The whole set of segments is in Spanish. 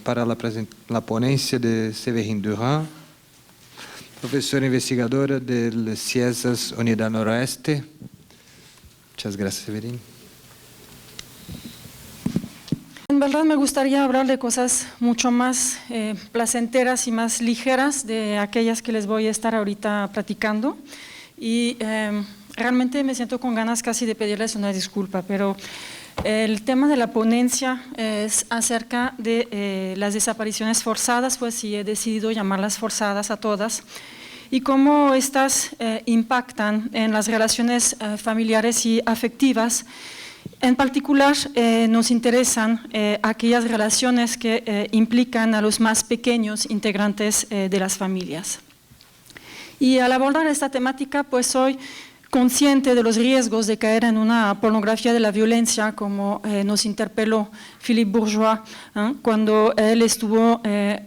para la ponencia de Séverine Durand, profesora investigadora del CIESAS Unidad Noroeste. Muchas gracias, Séverine. En verdad me gustaría hablar de cosas mucho más placenteras y más ligeras de aquellas que les voy a estar ahorita platicando. Y realmente me siento con ganas casi de pedirles una disculpa, pero el tema de la ponencia es acerca de las desapariciones forzadas, pues sí he decidido llamarlas forzadas a todas, y cómo estas impactan en las relaciones familiares y afectivas. En particular, nos interesan aquellas relaciones que implican a los más pequeños integrantes de las familias. Y al abordar esta temática, pues soy consciente de los riesgos de caer en una pornografía de la violencia, como nos interpeló Philippe Bourgeois, cuando él estuvo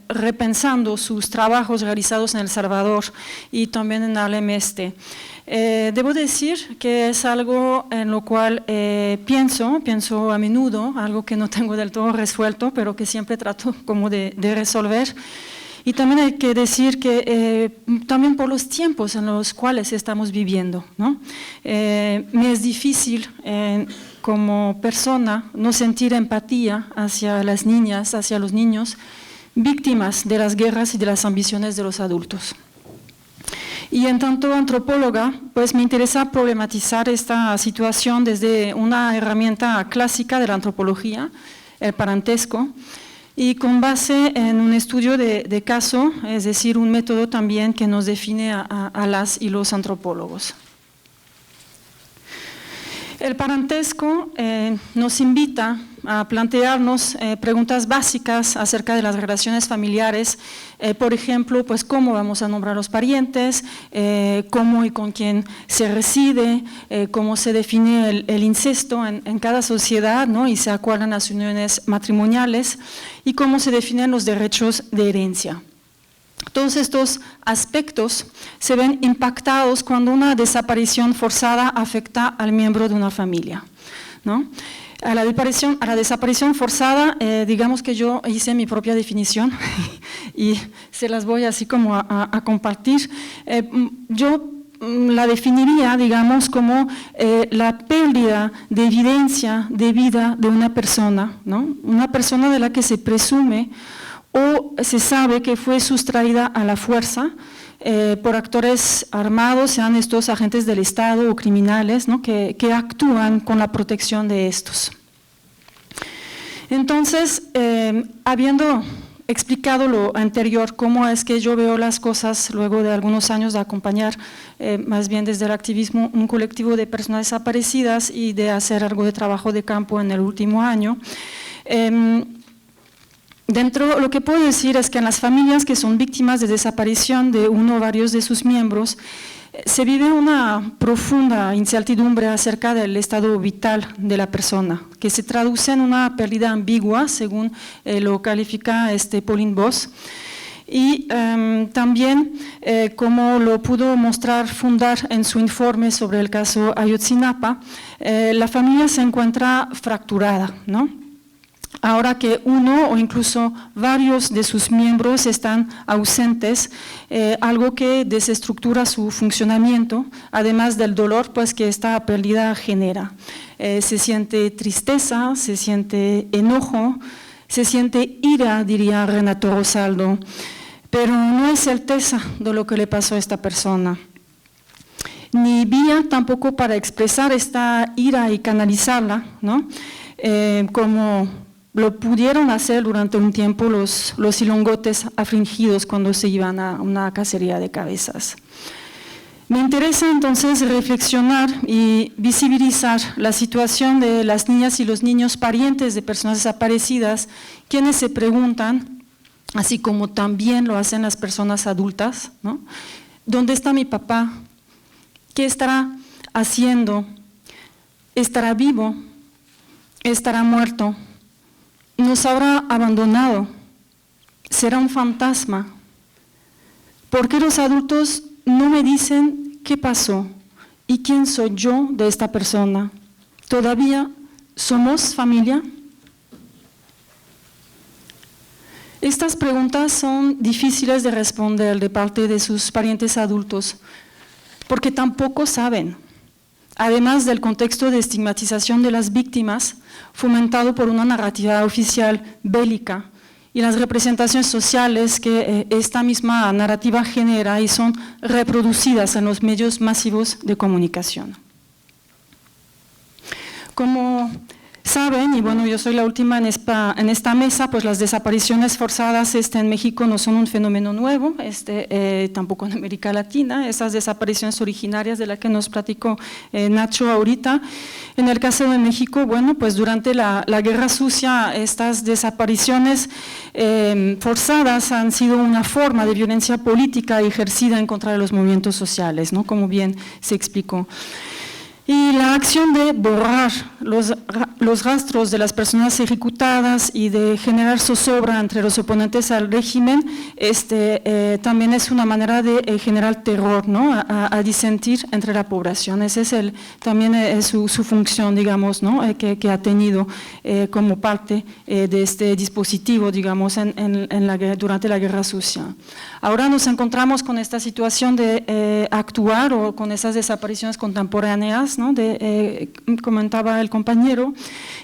repensando sus trabajos realizados en El Salvador y también en Harlem Este. Debo decir que es algo en lo cual pienso a menudo, algo que no tengo del todo resuelto, pero que siempre trato como de resolver. Y también hay que decir que también por los tiempos en los cuales estamos viviendo, ¿no? Me es difícil como persona no sentir empatía hacia las niñas, hacia los niños, víctimas de las guerras y de las ambiciones de los adultos. Y en tanto antropóloga, pues me interesa problematizar esta situación desde una herramienta clásica de la antropología, el parentesco, y con base en un estudio de caso, es decir, un método también que nos define a las y los antropólogos. El parentesco nos invita a plantearnos preguntas básicas acerca de las relaciones familiares, por ejemplo, pues cómo vamos a nombrar los parientes, cómo y con quién se reside, cómo se define el incesto en cada sociedad, ¿no? Y se acuerdan las uniones matrimoniales, y cómo se definen los derechos de herencia. Todos estos aspectos se ven impactados cuando una desaparición forzada afecta al miembro de una familia, ¿no? A la desaparición forzada, digamos que yo hice mi propia definición y se las voy así como a compartir. Yo la definiría, digamos, como la pérdida de evidencia de vida de una persona, ¿no? Una persona de la que se presume o se sabe que fue sustraída a la fuerza por actores armados, sean estos agentes del Estado o criminales, ¿no? que actúan con la protección de estos. Entonces, habiendo explicado lo anterior, cómo es que yo veo las cosas luego de algunos años de acompañar, más bien desde el activismo, un colectivo de personas desaparecidas y de hacer algo de trabajo de campo en el último año, lo que puedo decir es que en las familias que son víctimas de desaparición de uno o varios de sus miembros, se vive una profunda incertidumbre acerca del estado vital de la persona, que se traduce en una pérdida ambigua, según lo califica Pauline Boss. Y también, como lo pudo mostrar Fundar en su informe sobre el caso Ayotzinapa, la familia se encuentra fracturada, ¿no? Ahora que uno o incluso varios de sus miembros están ausentes, algo que desestructura su funcionamiento, además del dolor pues, que esta pérdida genera. Se siente tristeza, se siente enojo, se siente ira, diría Renato Rosaldo, pero no hay certeza de lo que le pasó a esta persona. Ni vía tampoco para expresar esta ira y canalizarla, ¿no? Como lo pudieron hacer durante un tiempo los ilongotes afligidos cuando se iban a una cacería de cabezas. Me interesa entonces reflexionar y visibilizar la situación de las niñas y los niños parientes de personas desaparecidas, quienes se preguntan, así como también lo hacen las personas adultas, ¿no? ¿Dónde está mi papá? ¿Qué estará haciendo? ¿Estará vivo? ¿Estará muerto? ¿Nos habrá abandonado? ¿Será un fantasma? ¿Por qué los adultos no me dicen qué pasó y quién soy yo de esta persona? ¿Todavía somos familia? Estas preguntas son difíciles de responder de parte de sus parientes adultos, porque tampoco saben, además del contexto de estigmatización de las víctimas, fomentado por una narrativa oficial bélica, y las representaciones sociales que esta misma narrativa genera y son reproducidas en los medios masivos de comunicación. Como saben, y bueno, yo soy la última en esta mesa, pues las desapariciones forzadas en México no son un fenómeno nuevo, tampoco en América Latina. Esas desapariciones originarias de las que nos platicó Nacho ahorita. En el caso de México, bueno, pues durante la Guerra Sucia, estas desapariciones forzadas han sido una forma de violencia política ejercida en contra de los movimientos sociales, ¿no? Como bien se explicó. Y la acción de borrar los rastros de las personas ejecutadas y de generar zozobra entre los oponentes al régimen, también es una manera de generar terror, ¿no? a disentir entre la población. Ese es también es su función, digamos, ¿no? que ha tenido como parte de este dispositivo, digamos, durante la Guerra Sucia. Ahora nos encontramos con esta situación de actuar o con esas desapariciones contemporáneas, ¿no? Comentaba el compañero,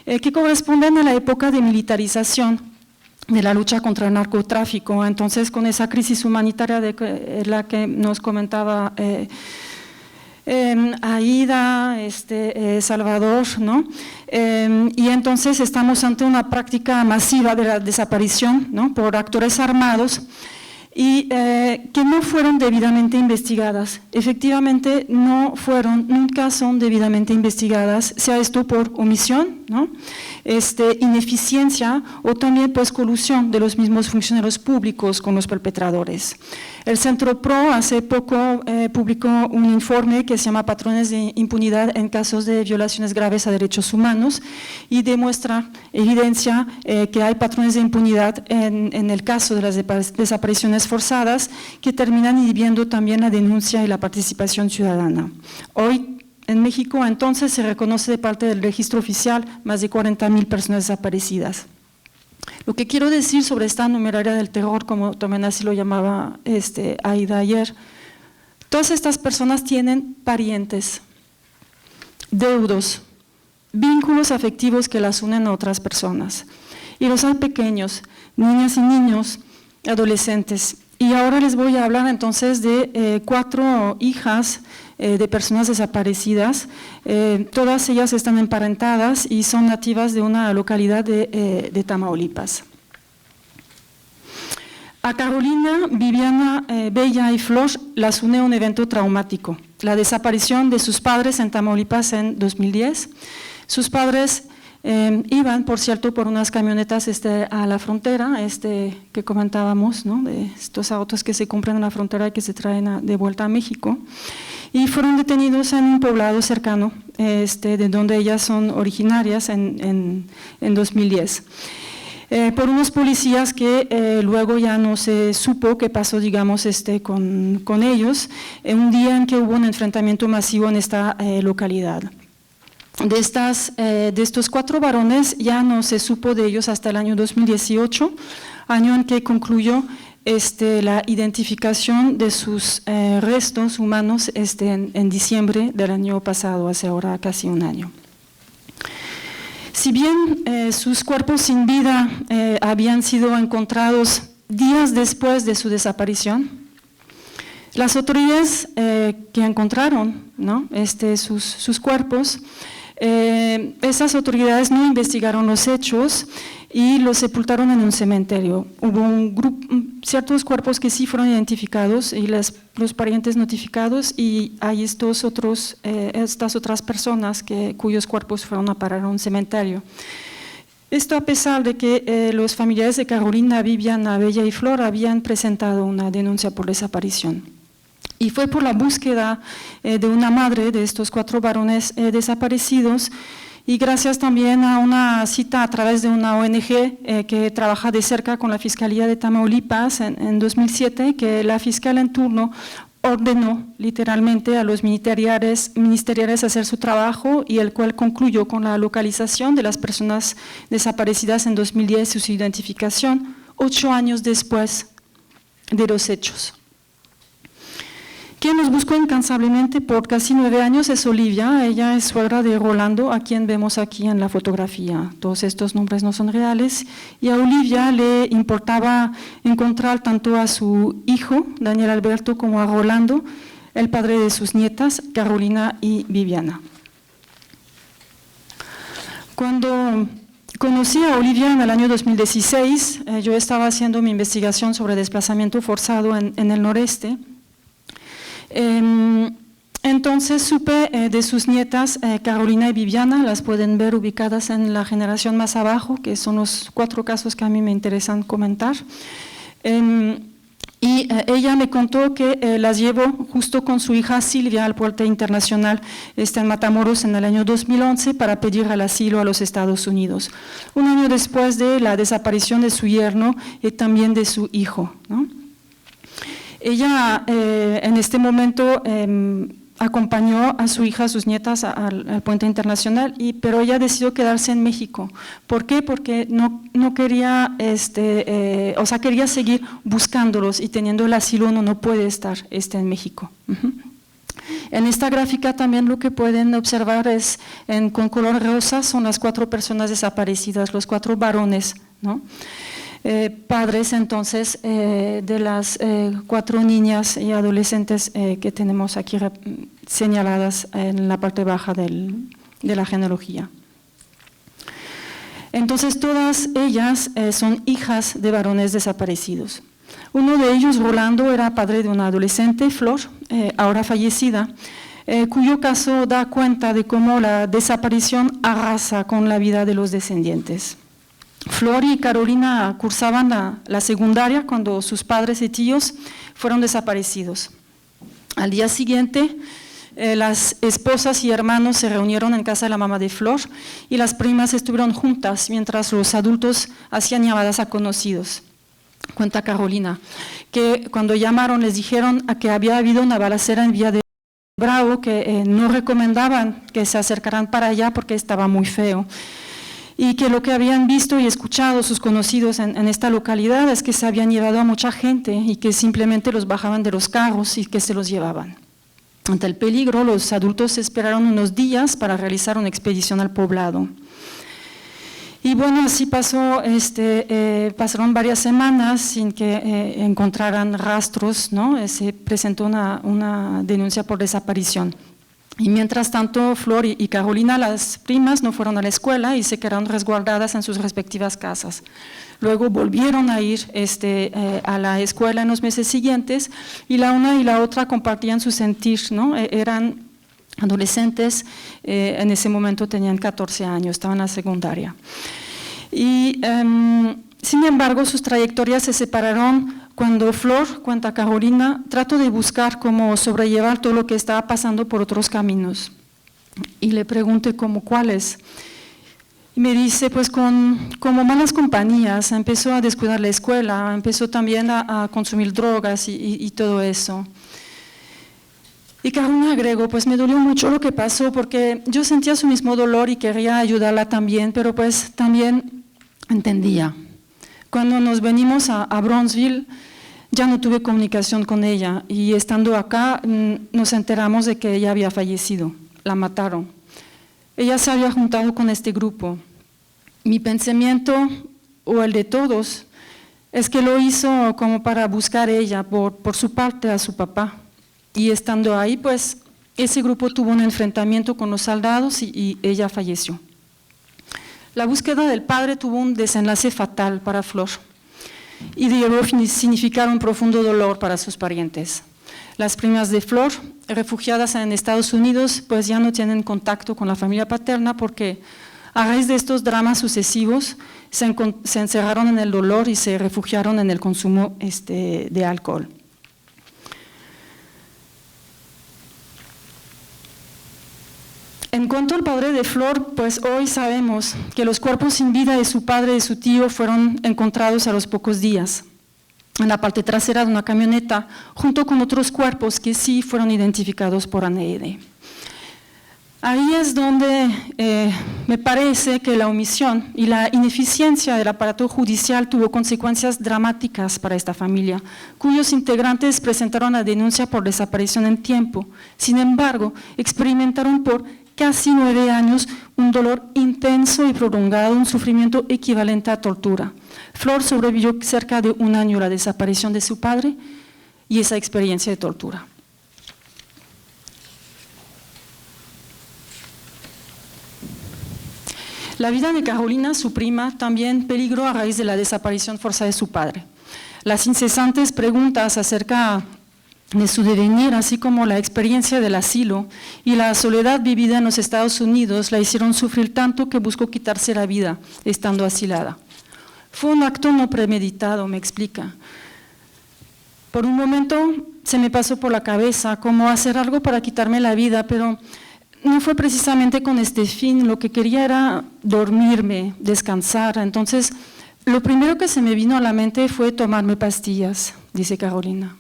que corresponden a la época de militarización de la lucha contra el narcotráfico. Entonces, con esa crisis humanitaria de la que nos comentaba Aida, Salvador, ¿no? Y entonces estamos ante una práctica masiva de la desaparición, ¿no? Por actores armados, y que no fueron debidamente investigadas. Efectivamente nunca son debidamente investigadas, sea esto por omisión, ¿no? Ineficiencia o también pues colusión de los mismos funcionarios públicos con los perpetradores. El Centro PRO hace poco publicó un informe que se llama Patrones de impunidad en casos de violaciones graves a derechos humanos y evidencia que hay patrones de impunidad en el caso de las desapariciones forzadas que terminan inhibiendo también la denuncia y la participación ciudadana. Hoy en México entonces se reconoce de parte del registro oficial más de 40,000 personas desaparecidas. Lo que quiero decir sobre esta numeraria del terror, como también así lo llamaba Aida ayer, todas estas personas tienen parientes, deudos, vínculos afectivos que las unen a otras personas. Y los hay pequeños, niñas y niños, adolescentes. Y ahora les voy a hablar entonces de 4 hijas de personas desaparecidas. Todas ellas están emparentadas y son nativas de una localidad de Tamaulipas. A Carolina, Viviana, Bella y Flor las une un evento traumático, la desaparición de sus padres en Tamaulipas en 2010. Sus padres iban, por cierto, por unas camionetas a la frontera, que comentábamos, ¿no? De estos autos que se compran en la frontera y que se traen de vuelta a México, y fueron detenidos en un poblado cercano, de donde ellas son originarias en 2010. Por unos policías que luego ya no se supo qué pasó, digamos, con ellos, un día en que hubo un enfrentamiento masivo en esta localidad. De estos 4 varones ya no se supo de ellos hasta el año 2018, año en que concluyó la identificación de sus restos humanos en diciembre del año pasado, hace ahora casi un año. Si bien sus cuerpos sin vida habían sido encontrados días después de su desaparición, las autoridades que encontraron, ¿no? sus cuerpos, esas autoridades no investigaron los hechos y los sepultaron en un cementerio. Hubo ciertos cuerpos que sí fueron identificados y los parientes notificados, y hay estas otras personas cuyos cuerpos fueron a parar a un cementerio. Esto a pesar de que los familiares de Carolina, Viviana, Bella y Flor habían presentado una denuncia por desaparición. Y fue por la búsqueda de una madre de estos 4 varones desaparecidos, y gracias también a una cita a través de una ONG que trabaja de cerca con la Fiscalía de Tamaulipas en 2007, que la fiscal en turno ordenó literalmente a los ministeriales hacer su trabajo, y el cual concluyó con la localización de las personas desaparecidas en 2010 y su identificación, 8 años después de los hechos. Quien nos buscó incansablemente por casi 9 años es Olivia. Ella es suegra de Rolando, a quien vemos aquí en la fotografía. Todos estos nombres no son reales. Y a Olivia le importaba encontrar tanto a su hijo, Daniel Alberto, como a Rolando, el padre de sus nietas, Carolina y Viviana. Cuando conocí a Olivia en el año 2016, yo estaba haciendo mi investigación sobre desplazamiento forzado en el noreste. Entonces supe de sus nietas, Carolina y Viviana, las pueden ver ubicadas en la generación más abajo, que son los 4 casos que a mí me interesan comentar. Y ella me contó que las llevó justo con su hija Silvia al puerto internacional en Matamoros en el año 2011 para pedir el asilo a los Estados Unidos, un año después de la desaparición de su yerno y también de su hijo, ¿no? Ella en este momento acompañó a su hija, a sus nietas al puente internacional, pero ella decidió quedarse en México. ¿Por qué? Porque no quería, quería seguir buscándolos y teniendo el asilo uno no puede estar en México. En esta gráfica también lo que pueden observar es, con color rosa, son las 4 personas desaparecidas, los 4 varones, ¿no? Padres entonces de las 4 niñas y adolescentes que tenemos aquí señaladas en la parte baja de la genealogía. Entonces todas ellas son hijas de varones desaparecidos. Uno de ellos, Rolando, era padre de una adolescente, Flor, ahora fallecida, cuyo caso da cuenta de cómo la desaparición arrasa con la vida de los descendientes. Flor y Carolina cursaban la secundaria cuando sus padres y tíos fueron desaparecidos. Al día siguiente, las esposas y hermanos se reunieron en casa de la mamá de Flor y las primas estuvieron juntas mientras los adultos hacían llamadas a conocidos. Cuenta Carolina, que cuando llamaron les dijeron que había habido una balacera en Villa de Bravo, que no recomendaban que se acercaran para allá porque estaba muy feo. Y que lo que habían visto y escuchado sus conocidos en esta localidad es que se habían llevado a mucha gente y que simplemente los bajaban de los carros y que se los llevaban. Ante el peligro, los adultos esperaron unos días para realizar una expedición al poblado. Y bueno, así pasó, pasaron varias semanas sin que encontraran rastros, ¿no? Se presentó una denuncia por desaparición. Y mientras tanto, Flor y Carolina, las primas, no fueron a la escuela y se quedaron resguardadas en sus respectivas casas. Luego volvieron a ir a la escuela en los meses siguientes y la una y la otra compartían su sentir, ¿no? Eran adolescentes, en ese momento tenían 14 años, estaban en la secundaria. Y sin embargo, sus trayectorias se separaron cuando Flor, cuenta Carolina, trató de buscar cómo sobrellevar todo lo que estaba pasando por otros caminos. Y le pregunté ¿cuáles? Y me dice, pues como malas compañías, empezó a descuidar la escuela, empezó también a consumir drogas y todo eso. Y Carolina agregó, pues me dolió mucho lo que pasó porque yo sentía su mismo dolor y quería ayudarla también, pero pues también entendía. Cuando nos venimos a Brownsville, ya no tuve comunicación con ella y estando acá nos enteramos de que ella había fallecido, la mataron. Ella se había juntado con este grupo. Mi pensamiento, o el de todos, es que lo hizo como para buscar ella, por su parte, a su papá. Y estando ahí, pues, ese grupo tuvo un enfrentamiento con los soldados y ella falleció. La búsqueda del padre tuvo un desenlace fatal para Flor y debió significar un profundo dolor para sus parientes. Las primas de Flor, refugiadas en Estados Unidos, pues ya no tienen contacto con la familia paterna porque a raíz de estos dramas sucesivos se encerraron en el dolor y se refugiaron en el consumo de alcohol. En cuanto al padre de Flor, pues hoy sabemos que los cuerpos sin vida de su padre y de su tío fueron encontrados a los pocos días, en la parte trasera de una camioneta, junto con otros cuerpos que sí fueron identificados por ADN. Ahí es donde me parece que la omisión y la ineficiencia del aparato judicial tuvo consecuencias dramáticas para esta familia, cuyos integrantes presentaron la denuncia por desaparición en tiempo. Sin embargo, experimentaron por casi 9 años un dolor intenso y prolongado, un sufrimiento equivalente a tortura. Flor sobrevivió cerca de 1 año a la desaparición de su padre y esa experiencia de tortura. La vida de Carolina, su prima, también peligró a raíz de la desaparición forzada de su padre. Las incesantes preguntas acerca de su devenir, así como la experiencia del asilo y la soledad vivida en los Estados Unidos, la hicieron sufrir tanto que buscó quitarse la vida estando asilada. Fue un acto no premeditado, me explica. Por un momento se me pasó por la cabeza cómo hacer algo para quitarme la vida, pero no fue precisamente con este fin. Lo que quería era dormirme, descansar. Entonces, lo primero que se me vino a la mente fue tomarme pastillas, dice Carolina.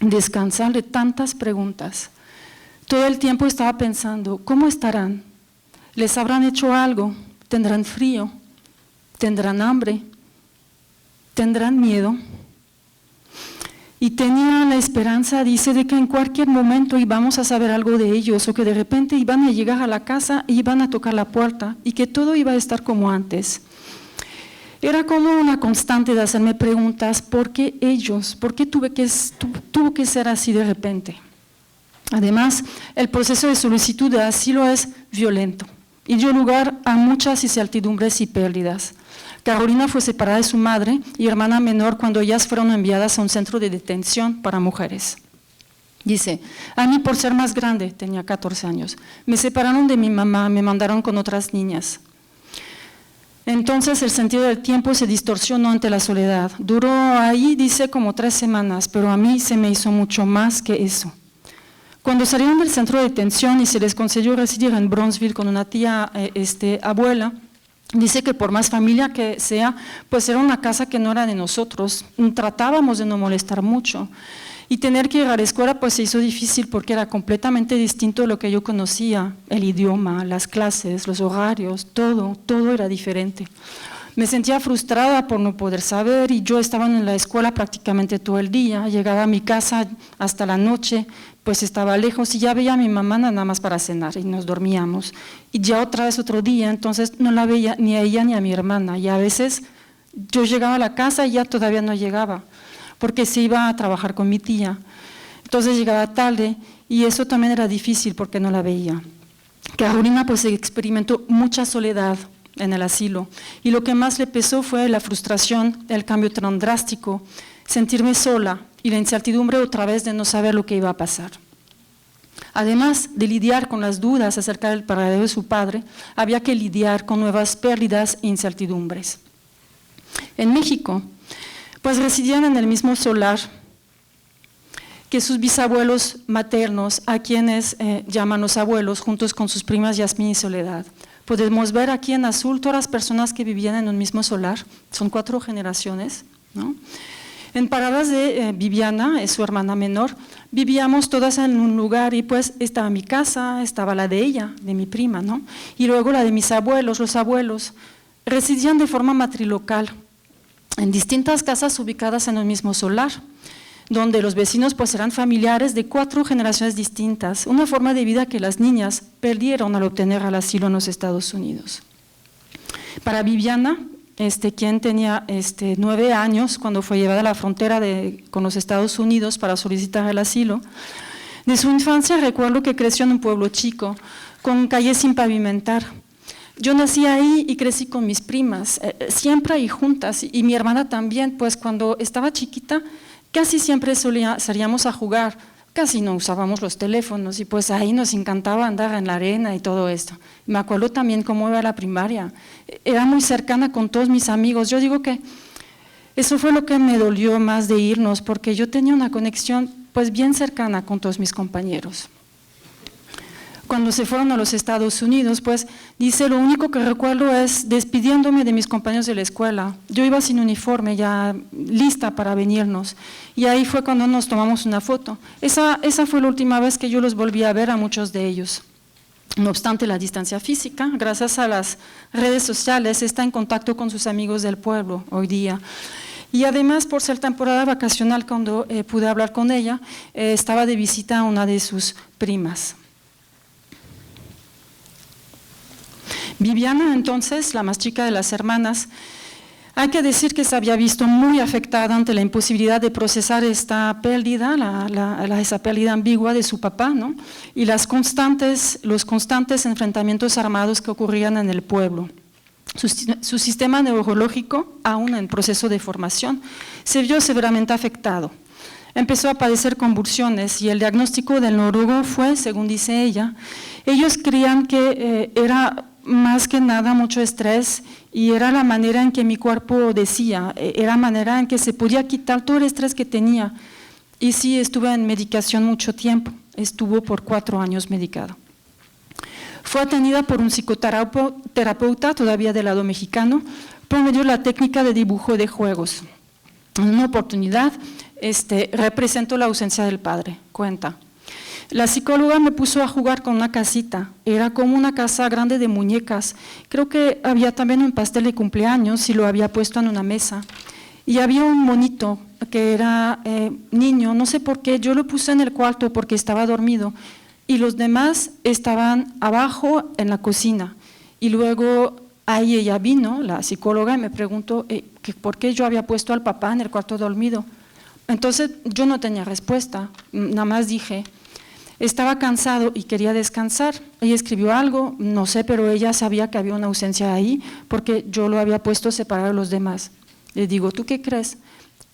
Descansar de tantas preguntas. Todo el tiempo estaba pensando, ¿cómo estarán? ¿Les habrán hecho algo? ¿Tendrán frío? ¿Tendrán hambre? ¿Tendrán miedo? Y tenía la esperanza, dice, de que en cualquier momento íbamos a saber algo de ellos o que de repente iban a llegar a la casa y iban a tocar la puerta y que todo iba a estar como antes. Era como una constante de hacerme preguntas, ¿por qué ellos? ¿Por qué tuvo que ser así de repente? Además, el proceso de solicitud de asilo es violento y dio lugar a muchas incertidumbres y pérdidas. Carolina fue separada de su madre y hermana menor cuando ellas fueron enviadas a un centro de detención para mujeres. Dice, a mí por ser más grande, tenía 14 años, me separaron de mi mamá, me mandaron con otras niñas. Entonces el sentido del tiempo se distorsionó ante la soledad. Duró ahí, dice, como 3 semanas, pero a mí se me hizo mucho más que eso. Cuando salieron del centro de detención y se les concedió residir en Bronzeville con una tía abuela, dice que por más familia que sea, pues era una casa que no era de nosotros, tratábamos de no molestar mucho. Y tener que ir a la escuela pues se hizo difícil porque era completamente distinto de lo que yo conocía, el idioma, las clases, los horarios, todo era diferente. Me sentía frustrada por no poder saber y yo estaba en la escuela prácticamente todo el día, llegaba a mi casa hasta la noche, pues estaba lejos y ya veía a mi mamá nada más para cenar y nos dormíamos. Y ya otra vez otro día, entonces no la veía ni a ella ni a mi hermana y a veces yo llegaba a la casa y ya todavía no llegaba, porque se iba a trabajar con mi tía. Entonces llegaba tarde y eso también era difícil porque no la veía. Carolina pues experimentó mucha soledad en el asilo y lo que más le pesó fue la frustración, el cambio tan drástico, sentirme sola y la incertidumbre otra vez de no saber lo que iba a pasar. Además de lidiar con las dudas acerca del paradero de su padre, había que lidiar con nuevas pérdidas e incertidumbres. En México, pues residían en el mismo solar que sus bisabuelos maternos, a quienes llaman los abuelos, juntos con sus primas Yasmín y Soledad. Podemos ver aquí en azul todas las personas que vivían en un mismo solar, son 4 generaciones, ¿no? En Paradas de Viviana, es su hermana menor, vivíamos todas en un lugar y pues estaba mi casa, estaba la de ella, de mi prima, ¿no? Y luego la de mis abuelos, los abuelos, residían de forma matrilocal, en distintas casas ubicadas en un mismo solar, donde los vecinos pues eran familiares de 4 generaciones distintas, una forma de vida que las niñas perdieron al obtener el asilo en los Estados Unidos. Para Viviana, quien tenía 9 años cuando fue llevada a la frontera con los Estados Unidos para solicitar el asilo, de su infancia recuerdo que creció en un pueblo chico, con calles sin pavimentar. Yo nací ahí y crecí con mis primas, siempre ahí juntas, y mi hermana también, pues cuando estaba chiquita, casi siempre salíamos a jugar, casi no usábamos los teléfonos y pues ahí nos encantaba andar en la arena y todo esto. Me acuerdo también cómo iba a la primaria, era muy cercana con todos mis amigos. Yo digo que eso fue lo que me dolió más de irnos, porque yo tenía una conexión pues bien cercana con todos mis compañeros. Cuando se fueron a los Estados Unidos, pues dice, lo único que recuerdo es despidiéndome de mis compañeros de la escuela. Yo iba sin uniforme, ya lista para venirnos, y ahí fue cuando nos tomamos una foto. Esa fue la última vez que yo los volví a ver a muchos de ellos. No obstante la distancia física, gracias a las redes sociales está en contacto con sus amigos del pueblo hoy día. Y además, por ser temporada vacacional, cuando pude hablar con ella, estaba de visita a una de sus primas. Viviana, entonces, la más chica de las hermanas, hay que decir que se había visto muy afectada ante la imposibilidad de procesar esta pérdida, esa pérdida ambigua de su papá, ¿no? Y los constantes enfrentamientos armados que ocurrían en el pueblo. Su sistema neurológico, aún en proceso de formación, se vio severamente afectado. Empezó a padecer convulsiones y el diagnóstico del neurólogo fue, según dice ella, ellos creían que era más que nada mucho estrés y era la manera en que mi cuerpo decía, era la manera en que se podía quitar todo el estrés que tenía. Y sí, estuve en medicación mucho tiempo, estuvo por 4 años medicado. Fue atendida por un psicoterapeuta, todavía del lado mexicano, por medio de la técnica de dibujo de juegos. En una oportunidad representó la ausencia del padre, cuenta. La psicóloga me puso a jugar con una casita, era como una casa grande de muñecas, creo que había también un pastel de cumpleaños y lo había puesto en una mesa. Y había un monito que era niño, no sé por qué, yo lo puse en el cuarto porque estaba dormido y los demás estaban abajo en la cocina. Y luego ahí ella vino, la psicóloga, y me preguntó por qué yo había puesto al papá en el cuarto dormido. Entonces yo no tenía respuesta, nada más dije, estaba cansado y quería descansar. Ella escribió algo, no sé, pero ella sabía que había una ausencia ahí porque yo lo había puesto separado de los demás. Le digo, ¿tú qué crees?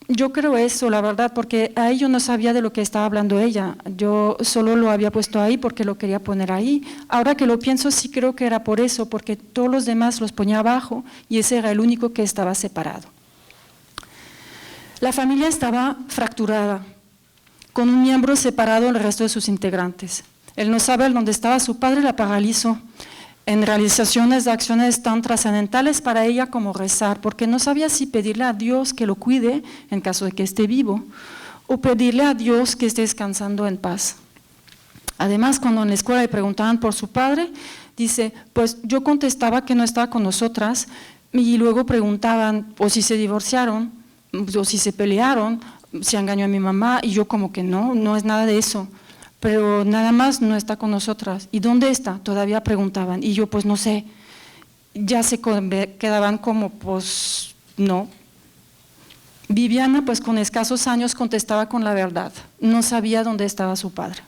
Yo creo eso, la verdad, porque ahí yo no sabía de lo que estaba hablando ella. Yo solo lo había puesto ahí porque lo quería poner ahí. Ahora que lo pienso, sí creo que era por eso, porque todos los demás los ponía abajo y ese era el único que estaba separado. La familia estaba fracturada, con un miembro separado del resto de sus integrantes. El no saber dónde estaba su padre la paralizó en realizaciones de acciones tan trascendentales para ella como rezar, porque no sabía si pedirle a Dios que lo cuide en caso de que esté vivo o pedirle a Dios que esté descansando en paz. Además, cuando en la escuela le preguntaban por su padre, dice, pues yo contestaba que no estaba con nosotras y luego preguntaban o si se divorciaron o si se pelearon, si engañó a mi mamá y yo como que no es nada de eso. Pero nada más no está con nosotras. ¿Y dónde está? Todavía preguntaban. Y yo, pues no sé. Ya se quedaban como, pues no. Viviana, pues con escasos años contestaba con la verdad. No sabía dónde estaba su padre.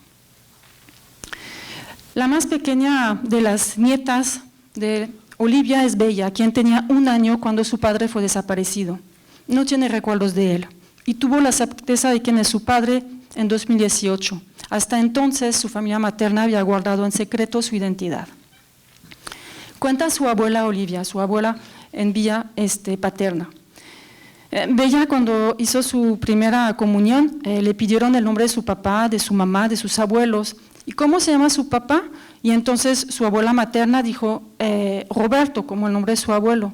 La más pequeña de las nietas de Olivia es Bella, quien tenía 1 año cuando su padre fue desaparecido. No tiene recuerdos de él. Y tuvo la certeza de quién es su padre en 2018. Hasta entonces, su familia materna había guardado en secreto su identidad. Cuenta su abuela Olivia, su abuela en vía paterna. Bella, cuando hizo su primera comunión, le pidieron el nombre de su papá, de su mamá, de sus abuelos. ¿Y cómo se llama su papá? Y entonces su abuela materna dijo Roberto, como el nombre de su abuelo.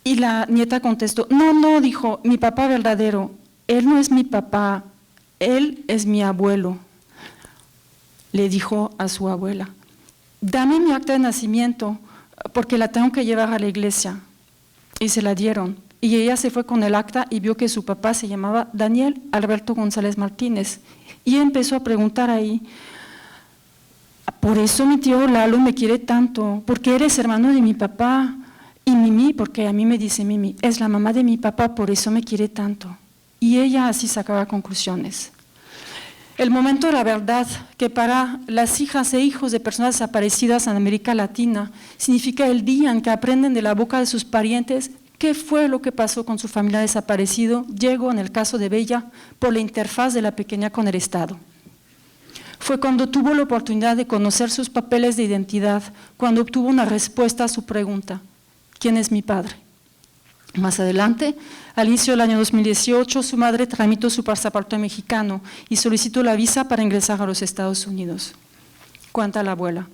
Y la nieta contestó, no, dijo, mi papá verdadero, él no es mi papá, él es mi abuelo. Le dijo a su abuela, dame mi acta de nacimiento porque la tengo que llevar a la iglesia. Y se la dieron. Y ella se fue con el acta y vio que su papá se llamaba Daniel Alberto González Martínez. Y empezó a preguntar ahí, por eso mi tío Lalo me quiere tanto, porque eres hermano de mi papá. Y Mimi, porque a mí me dice Mimi, es la mamá de mi papá, por eso me quiere tanto. Y ella así sacaba conclusiones. El momento de la verdad, que para las hijas e hijos de personas desaparecidas en América Latina, significa el día en que aprenden de la boca de sus parientes qué fue lo que pasó con su familia desaparecido, llegó en el caso de Bella por la interfaz de la pequeña con el Estado. Fue cuando tuvo la oportunidad de conocer sus papeles de identidad, cuando obtuvo una respuesta a su pregunta, ¿quién es mi padre? Más adelante, al inicio del año 2018, su madre tramitó su pasaporte mexicano y solicitó la visa para ingresar a los Estados Unidos. Cuenta la abuela.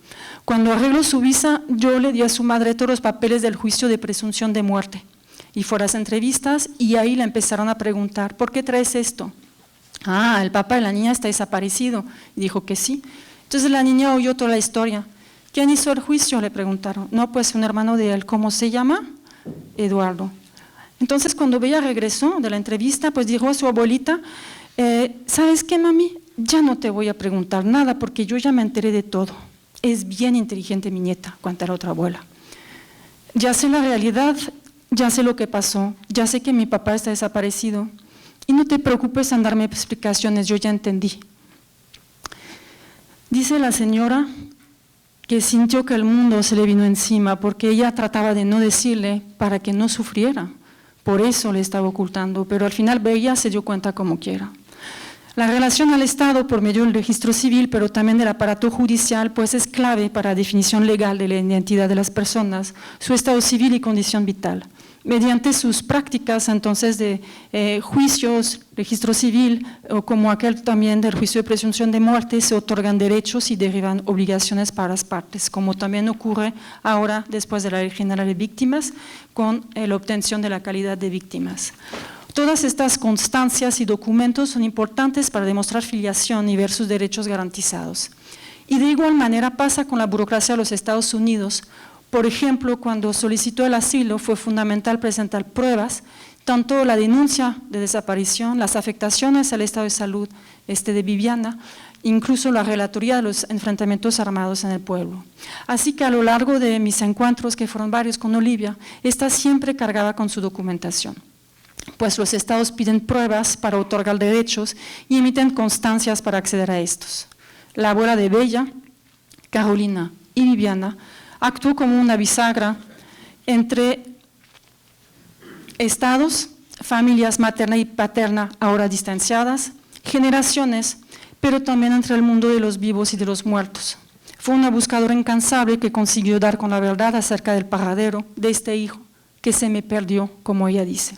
Cuando arregló su visa, yo le di a su madre todos los papeles del juicio de presunción de muerte. Y fue a las entrevistas y ahí le empezaron a preguntar, ¿por qué traes esto? El papá de la niña está desaparecido. Y dijo que sí. Entonces la niña oyó toda la historia. ¿Quién hizo el juicio?, le preguntaron. No, pues un hermano de él. ¿Cómo se llama? Eduardo. Entonces, cuando Bella regresó de la entrevista, pues dijo a su abuelita, ¿sabes qué, mami? Ya no te voy a preguntar nada porque yo ya me enteré de todo. Es bien inteligente mi nieta, cuenta la otra abuela. Ya sé la realidad, ya sé lo que pasó, ya sé que mi papá está desaparecido y no te preocupes en darme explicaciones, yo ya entendí. Dice la señora que sintió que el mundo se le vino encima porque ella trataba de no decirle para que no sufriera, por eso le estaba ocultando, pero al final Bella se dio cuenta como quiera. La relación al Estado por medio del registro civil, pero también del aparato judicial, pues es clave para la definición legal de la identidad de las personas, su estado civil y condición vital. Mediante sus prácticas entonces de juicios, registro civil, o como aquel también del juicio de presunción de muerte, se otorgan derechos y derivan obligaciones para las partes, como también ocurre ahora después de la Ley General de Víctimas con la obtención de la calidad de víctimas. Todas estas constancias y documentos son importantes para demostrar filiación y ver sus derechos garantizados. Y de igual manera pasa con la burocracia de los Estados Unidos. Por ejemplo, cuando solicitó el asilo fue fundamental presentar pruebas, tanto la denuncia de desaparición, las afectaciones al estado de salud de Viviana, incluso la relatoría de los enfrentamientos armados en el pueblo. Así que a lo largo de mis encuentros, que fueron varios con Olivia, esta siempre cargaba con su documentación. Pues los estados piden pruebas para otorgar derechos y emiten constancias para acceder a estos. La abuela de Bella, Carolina y Viviana actuó como una bisagra entre estados, familias materna y paterna ahora distanciadas, generaciones, pero también entre el mundo de los vivos y de los muertos. Fue una buscadora incansable que consiguió dar con la verdad acerca del paradero de este hijo que se me perdió, como ella dice.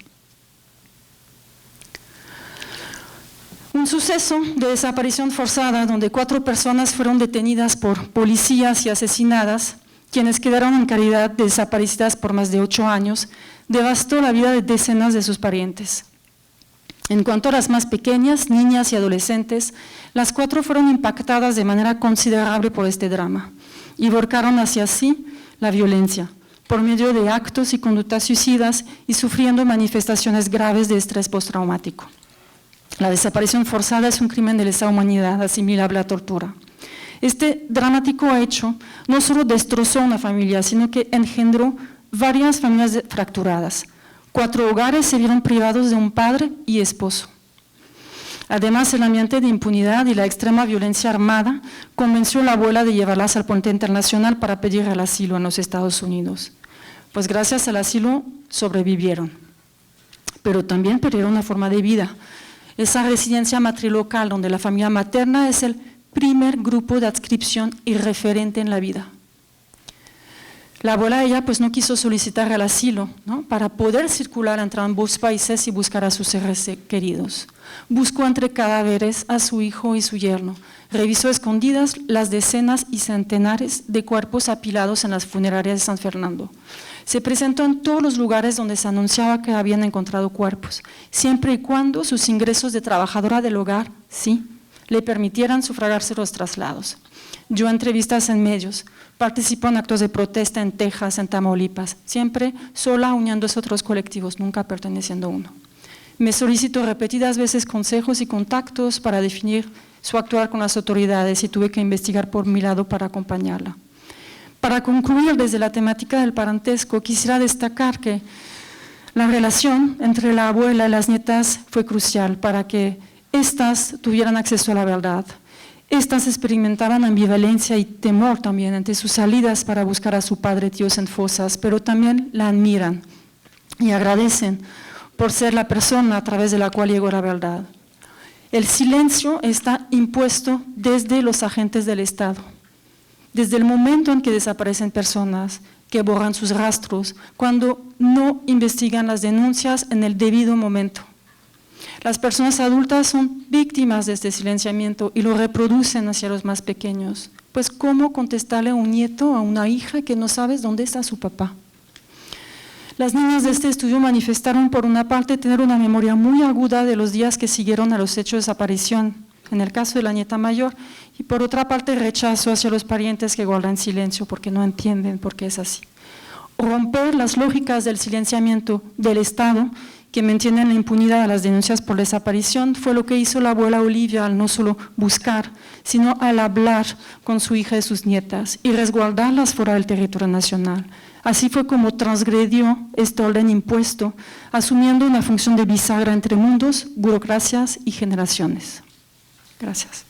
Un suceso de desaparición forzada donde 4 personas fueron detenidas por policías y asesinadas, quienes quedaron en calidad de desaparecidas por más de 8 años, devastó la vida de decenas de sus parientes. En cuanto a las más pequeñas, niñas y adolescentes, las 4 fueron impactadas de manera considerable por este drama y volcaron hacia sí la violencia, por medio de actos y conductas suicidas y sufriendo manifestaciones graves de estrés postraumático. La desaparición forzada es un crimen de lesa humanidad asimilable a tortura. Este dramático hecho no solo destrozó una familia, sino que engendró varias familias fracturadas. 4 hogares se vieron privados de un padre y esposo. Además, el ambiente de impunidad y la extrema violencia armada convenció a la abuela de llevarlas al puente internacional para pedir el asilo en los Estados Unidos. Pues gracias al asilo sobrevivieron, pero también perdieron una forma de vida. Esa residencia matrilocal donde la familia materna es el primer grupo de adscripción y referente en la vida. La abuela ella pues no quiso solicitar el asilo, ¿no?, para poder circular entre ambos países y buscar a sus seres queridos. Buscó entre cadáveres a su hijo y su yerno, revisó escondidas las decenas y centenares de cuerpos apilados en las funerarias de San Fernando. Se presentó en todos los lugares donde se anunciaba que habían encontrado cuerpos, siempre y cuando sus ingresos de trabajadora del hogar, sí, le permitieran sufragarse los traslados. Dio entrevistas en medios, participó en actos de protesta en Texas, en Tamaulipas, siempre sola uniéndose a otros colectivos, nunca perteneciendo a uno. Me solicitó repetidas veces consejos y contactos para definir su actuar con las autoridades y tuve que investigar por mi lado para acompañarla. Para concluir, desde la temática del parentesco, quisiera destacar que la relación entre la abuela y las nietas fue crucial para que éstas tuvieran acceso a la verdad. Estas experimentaban ambivalencia y temor también ante sus salidas para buscar a su padre tíos en fosas, pero también la admiran y agradecen por ser la persona a través de la cual llegó la verdad. El silencio está impuesto desde los agentes del Estado. Desde el momento en que desaparecen personas, que borran sus rastros, cuando no investigan las denuncias en el debido momento. Las personas adultas son víctimas de este silenciamiento y lo reproducen hacia los más pequeños. Pues ¿cómo contestarle a un nieto, a una hija que no sabes dónde está su papá? Las niñas de este estudio manifestaron por una parte tener una memoria muy aguda de los días que siguieron a los hechos de desaparición en el caso de la nieta mayor, y por otra parte rechazo hacia los parientes que guardan silencio porque no entienden por qué es así. Romper las lógicas del silenciamiento del Estado que mantienen la impunidad a las denuncias por desaparición fue lo que hizo la abuela Olivia al no solo buscar, sino al hablar con su hija y sus nietas y resguardarlas fuera del territorio nacional. Así fue como transgredió este orden impuesto, asumiendo una función de bisagra entre mundos, burocracias y generaciones. Gracias.